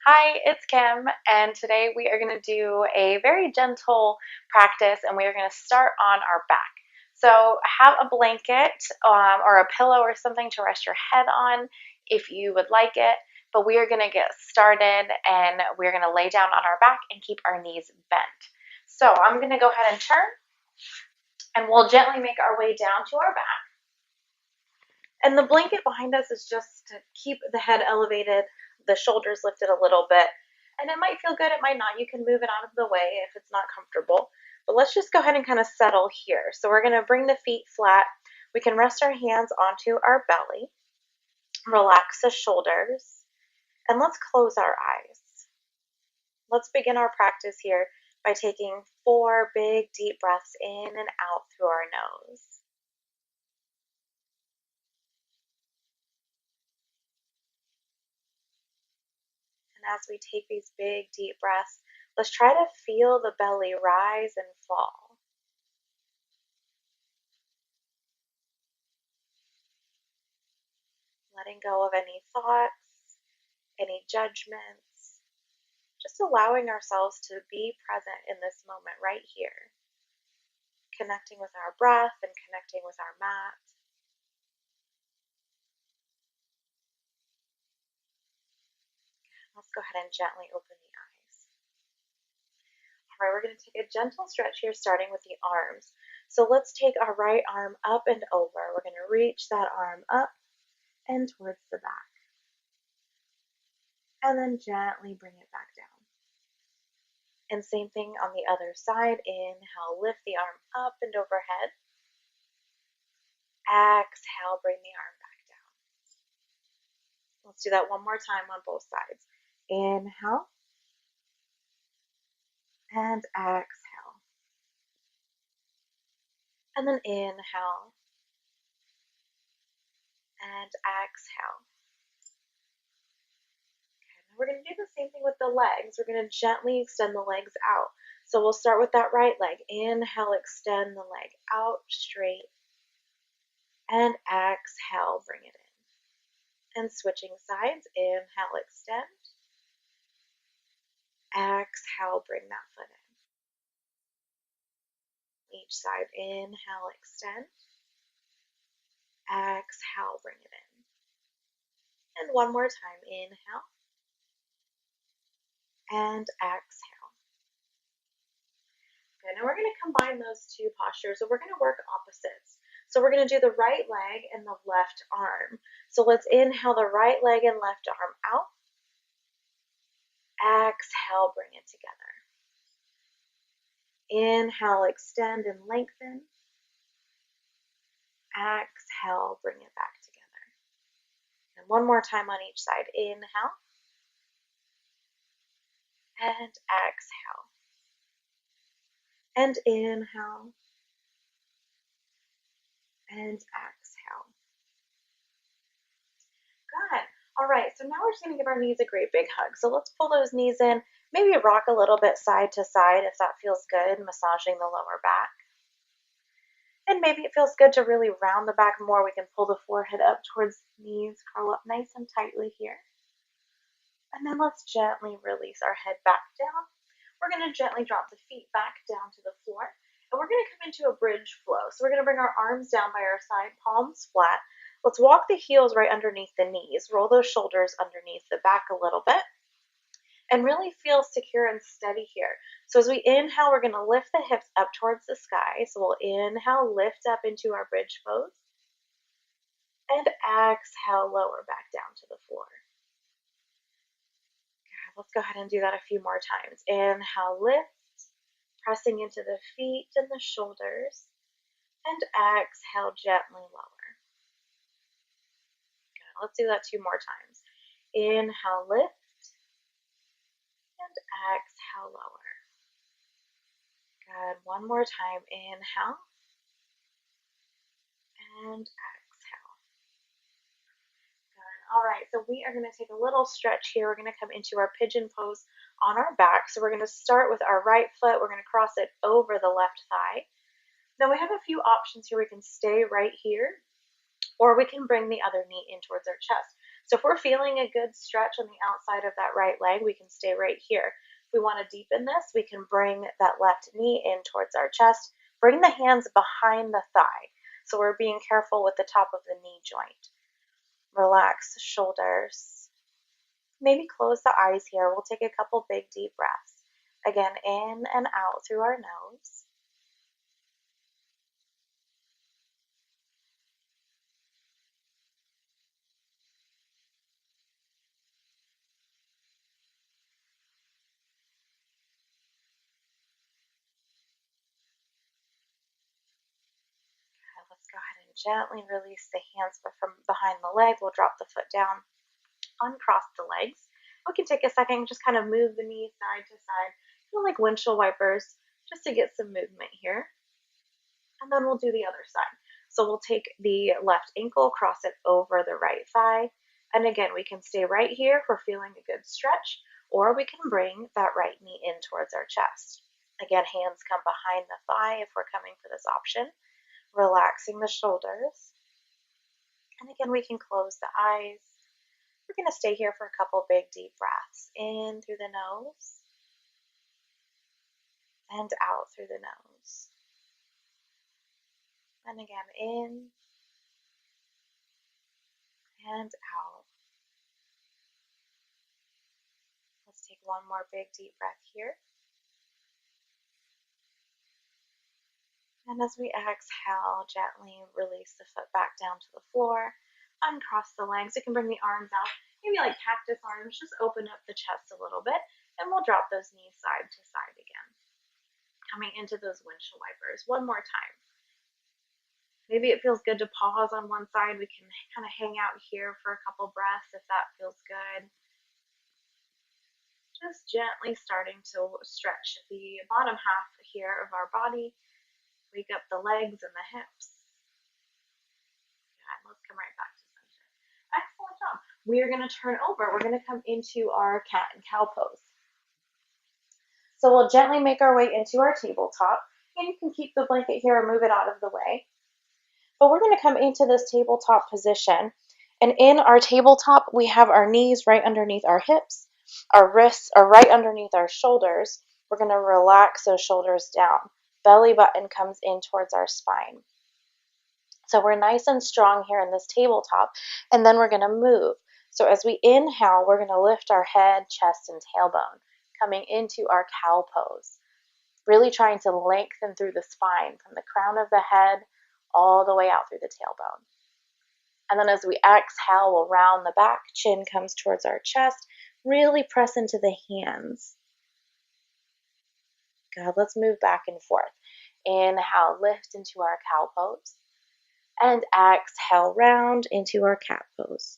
Hi, it's Kim, and today we are going to do a very gentle practice, and we are going to start on our back. So, have a blanket or a pillow or something to rest your head on if you would like it. But we are going to get started, and we're going to lay down on our back and keep our knees bent. So, I'm going to go ahead and turn, and we'll gently make our way down to our back. And the blanket behind us is just to keep the head elevated, the shoulders lifted a little bit. And it might feel good, it might not. You can move it out of the way if it's not comfortable. But let's just go ahead and kind of settle here. So we're going to bring the feet flat. We can rest our hands onto our belly, relax the shoulders, and let's close our eyes. Let's begin our practice here by taking 4 big deep breaths in and out through our nose. As we take these big deep breaths, let's try to feel the belly rise and fall. Letting go of any thoughts, any judgments, just allowing ourselves to be present in this moment right here, connecting with our breath and connecting with our mat. Let's go ahead and gently open the eyes. All right, we're going to take a gentle stretch here, starting with the arms. So let's take our right arm up and over. We're going to reach that arm up and towards the back. And then gently bring it back down. And same thing on the other side. Inhale, lift the arm up and overhead. Exhale, bring the arm back down. Let's do that one more time on both sides. Inhale and exhale. And then inhale and exhale. We're going to do the same thing with the legs. We're going to gently extend the legs out. So we'll start with that right leg. Inhale, extend the leg out straight. And exhale, bring it in. And switching sides. Inhale, extend. Exhale, bring that foot in. Each side. Inhale, extend. Exhale, bring it in. And one more time. Inhale. And exhale. Good. Now we're going to combine those two postures. So we're going to work opposites. So we're going to do the right leg and the left arm. So let's inhale the right leg and left arm out. Exhale, bring it together. Inhale, extend and lengthen. Exhale, bring it back together. And one more time on each side. Inhale. And exhale. And inhale. And exhale. Good. All right, so now we're just going to give our knees a great big hug. So let's pull those knees in, maybe rock a little bit side to side if that feels good, massaging the lower back. And maybe it feels good to really round the back more. We can pull the forehead up towards the knees, curl up nice and tightly here. And then let's gently release our head back down. We're going to gently drop the feet back down to the floor. And we're going to come into a bridge flow. So we're going to bring our arms down by our side, palms flat. Let's walk the heels right underneath the knees. Roll those shoulders underneath the back a little bit. And really feel secure and steady here. So as we inhale, we're going to lift the hips up towards the sky. So we'll inhale, lift up into our bridge pose. And exhale, lower back down to the floor. Let's go ahead and do that a few more times. Inhale, lift, pressing into the feet and the shoulders. And exhale, gently lower. Good. Let's do that 2 more times. Inhale, lift, and exhale, lower. Good. One more time. Inhale, and exhale. Good. All right, so we are going to take a little stretch here. We're going to come into our pigeon pose on our back. So we're going to start with our right foot. We're going to cross it over the left thigh. Now we have a few options here. We can stay right here, or we can bring the other knee in towards our chest. So if we're feeling a good stretch on the outside of that right leg, we can stay right here. If we want to deepen this, we can bring that left knee in towards our chest, bring the hands behind the thigh. So we're being careful with the top of the knee joint. Relax the shoulders. Maybe close the eyes here. We'll take a couple big deep breaths. Again, in and out through our nose. Let's go ahead and gently release the hands from behind the leg. We'll drop the foot down, uncross the legs. We can take a second and just kind of move the knees side to side, kind of like windshield wipers, just to get some movement here. And then we'll do the other side. So we'll take the left ankle, cross it over the right thigh. And again, we can stay right here if we're feeling a good stretch, or we can bring that right knee in towards our chest. Again, hands come behind the thigh if we're coming for this option, relaxing the shoulders. And again, we can close the eyes. We're going to stay here for a couple big deep breaths. In through the nose and out through the nose. And again, in and out. Let's take one more big deep breath here. And as we exhale, gently release the foot back down to the floor. Uncross the legs. You can bring the arms out, maybe like cactus arms. Just open up the chest a little bit, and we'll drop those knees side to side again. Coming into those windshield wipers one more time. Maybe it feels good to pause on one side. We can kind of hang out here for a couple breaths if that feels good. Just gently starting to stretch the bottom half here of our body. Wake up the legs and the hips. Good. Let's come right back to center. Excellent job. We are going to turn over. We're going to come into our cat and cow pose. So we'll gently make our way into our tabletop. And you can keep the blanket here or move it out of the way. But we're going to come into this tabletop position. And in our tabletop, we have our knees right underneath our hips. Our wrists are right underneath our shoulders. We're going to relax those shoulders down. Belly button comes in towards our spine. So we're nice and strong here in this tabletop. And then we're going to move. So as we inhale, we're going to lift our head, chest, and tailbone, coming into our cow pose. Really trying to lengthen through the spine from the crown of the head all the way out through the tailbone. And then as we exhale, we'll round the back, chin comes towards our chest, really press into the hands. Good, let's move back and forth. Inhale, lift into our cow pose. And exhale, round into our cat pose.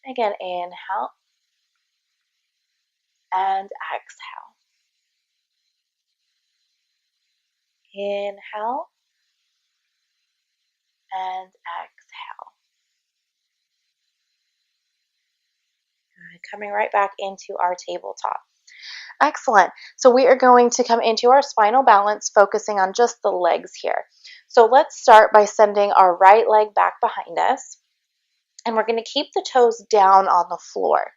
Again, inhale. And exhale. Inhale. And exhale. Good. Coming right back into our tabletop. Excellent. So we are going to come into our spinal balance, focusing on just the legs here. So let's start by sending our right leg back behind us. And we're going to keep the toes down on the floor.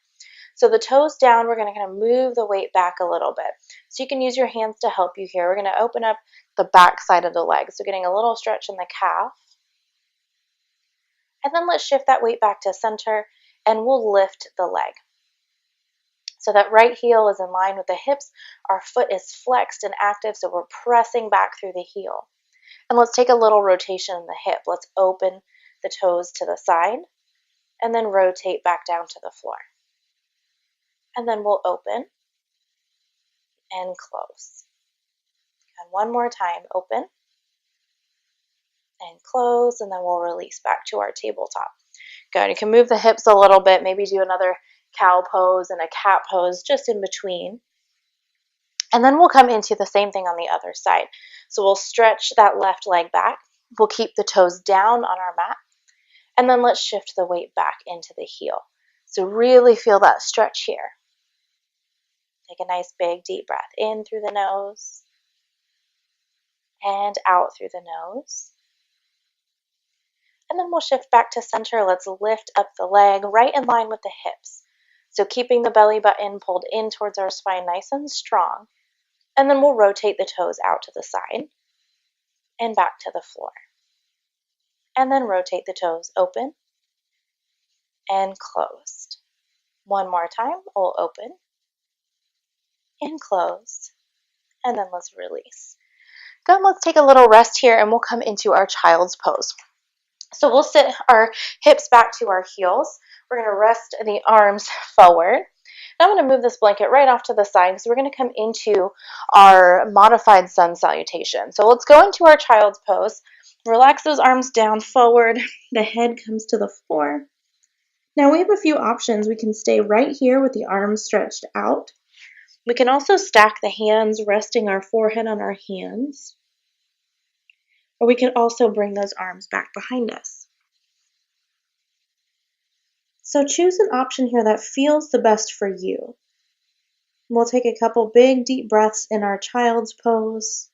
So the toes down, we're going to kind of move the weight back a little bit. So you can use your hands to help you here. We're going to open up the back side of the leg. So getting a little stretch in the calf. And then let's shift that weight back to center and we'll lift the leg. So that right heel is in line with the hips. Our foot is flexed and active, so we're pressing back through the heel. And let's take a little rotation in the hip. Let's open the toes to the side and then rotate back down to the floor. And then we'll open and close. And one more time, open and close, and then we'll release back to our tabletop. Good. You can move the hips a little bit, maybe do another cow pose and a cat pose just in between. And then we'll come into the same thing on the other side. So we'll stretch that left leg back. We'll keep the toes down on our mat. And then let's shift the weight back into the heel. So really feel that stretch here. Take a nice big deep breath in through the nose and out through the nose. And then we'll shift back to center. Let's lift up the leg right in line with the hips. So keeping the belly button pulled in towards our spine nice and strong. And then we'll rotate the toes out to the side and back to the floor. And then rotate the toes open and closed. One more time, we'll open and close. And then let's release. Good, let's take a little rest here and we'll come into our child's pose. So we'll sit our hips back to our heels. We're going to rest the arms forward. I'm going to move this blanket right off to the side because we're going to come into our modified sun salutation. So let's go into our child's pose. Relax those arms down forward. The head comes to the floor. Now we have a few options. We can stay right here with the arms stretched out. We can also stack the hands, resting our forehead on our hands. Or we can also bring those arms back behind us. So choose an option here that feels the best for you. We'll take a couple big deep breaths in our child's pose.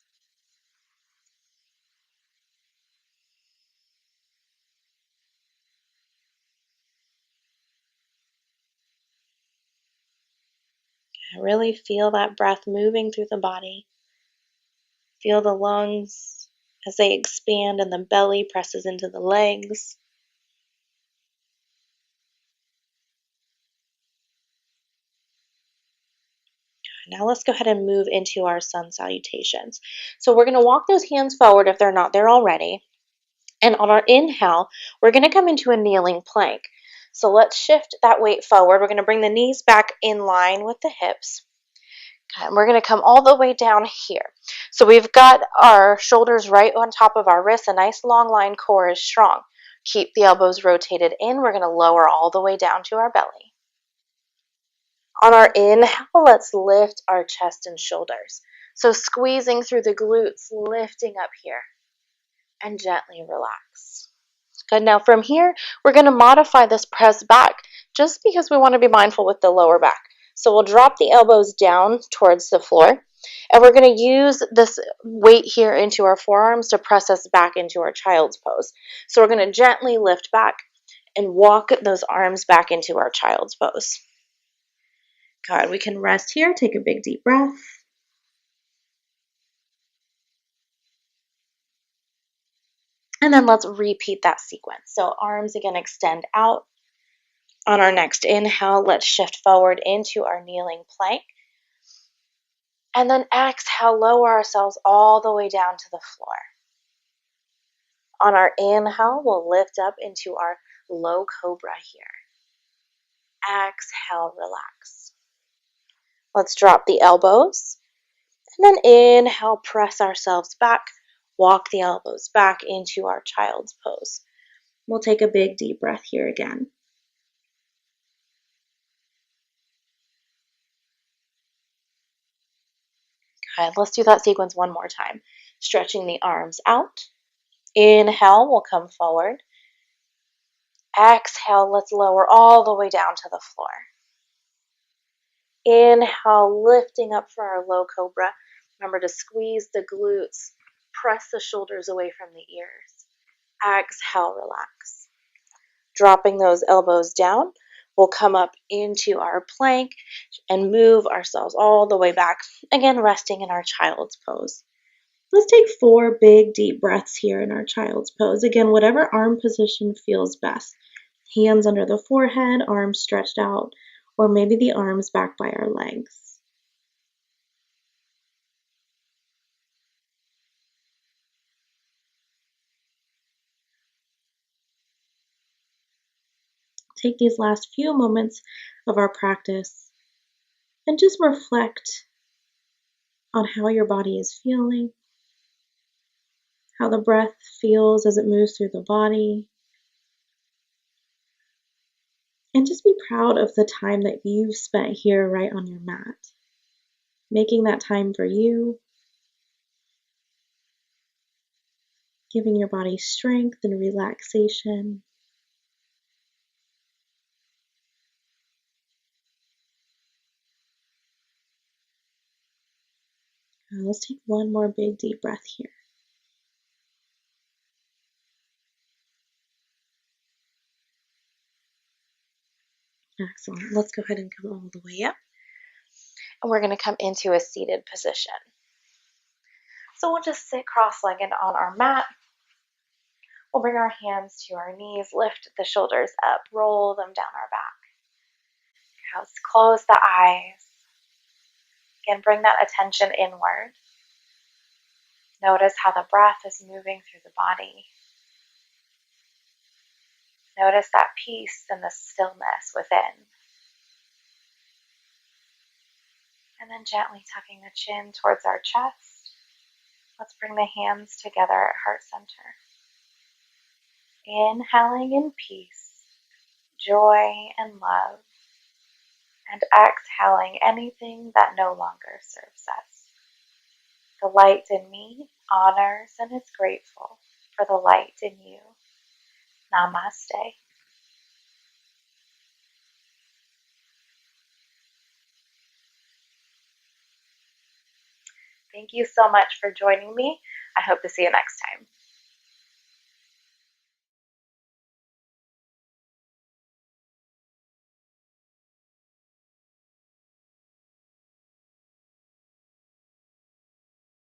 Really feel that breath moving through the body. Feel the lungs as they expand and the belly presses into the legs. Now let's go ahead and move into our sun salutations. So we're going to walk those hands forward if they're not there already. And on our inhale, we're going to come into a kneeling plank. So let's shift that weight forward. We're going to bring the knees back in line with the hips. Okay, and we're going to come all the way down here. So we've got our shoulders right on top of our wrists. A nice long line core is strong. Keep the elbows rotated in. We're going to lower all the way down to our belly. On our inhale, let's lift our chest and shoulders. So squeezing through the glutes, lifting up here, and gently relax. Good. Now from here, we're going to modify this press back just because we want to be mindful with the lower back. So we'll drop the elbows down towards the floor, and we're going to use this weight here into our forearms to press us back into our child's pose. So we're going to gently lift back and walk those arms back into our child's pose. Good. We can rest here. Take a big deep breath. And then let's repeat that sequence. So arms again extend out. On our next inhale, let's shift forward into our kneeling plank. And then exhale, lower ourselves all the way down to the floor. On our inhale, we'll lift up into our low cobra here. Exhale, relax. Let's drop the elbows. And then inhale, press ourselves back. Walk the elbows back into our child's pose. We'll take a big deep breath here again. Okay, let's do that sequence one more time. Stretching the arms out. Inhale, we'll come forward. Exhale, let's lower all the way down to the floor. Inhale, lifting up for our low cobra. Remember to squeeze the glutes, press the shoulders away from the ears. Exhale, relax. Dropping those elbows down, we'll come up into our plank and move ourselves all the way back. Again, resting in our child's pose. Let's take 4 big deep breaths here in our child's pose. Again, whatever arm position feels best. Hands under the forehead, arms stretched out, or maybe the arms back by our legs. Take these last few moments of our practice and just reflect on how your body is feeling, how the breath feels as it moves through the body, and just be proud of the time that you've spent here right on your mat, making that time for you, giving your body strength and relaxation. Let's take one more big deep breath here. Excellent. Let's go ahead and come all the way up. And we're going to come into a seated position. So we'll just sit cross-legged on our mat. We'll bring our hands to our knees, lift the shoulders up, roll them down our back. Let's close the eyes. Again, bring that attention inward. Notice how the breath is moving through the body. Notice that peace and the stillness within. And then gently tucking the chin towards our chest. Let's bring the hands together at heart center. Inhaling in peace, joy, and love. And exhaling anything that no longer serves us. The light in me honors and is grateful for the light in you. Namaste. Thank you so much for joining me. I hope to see you next time.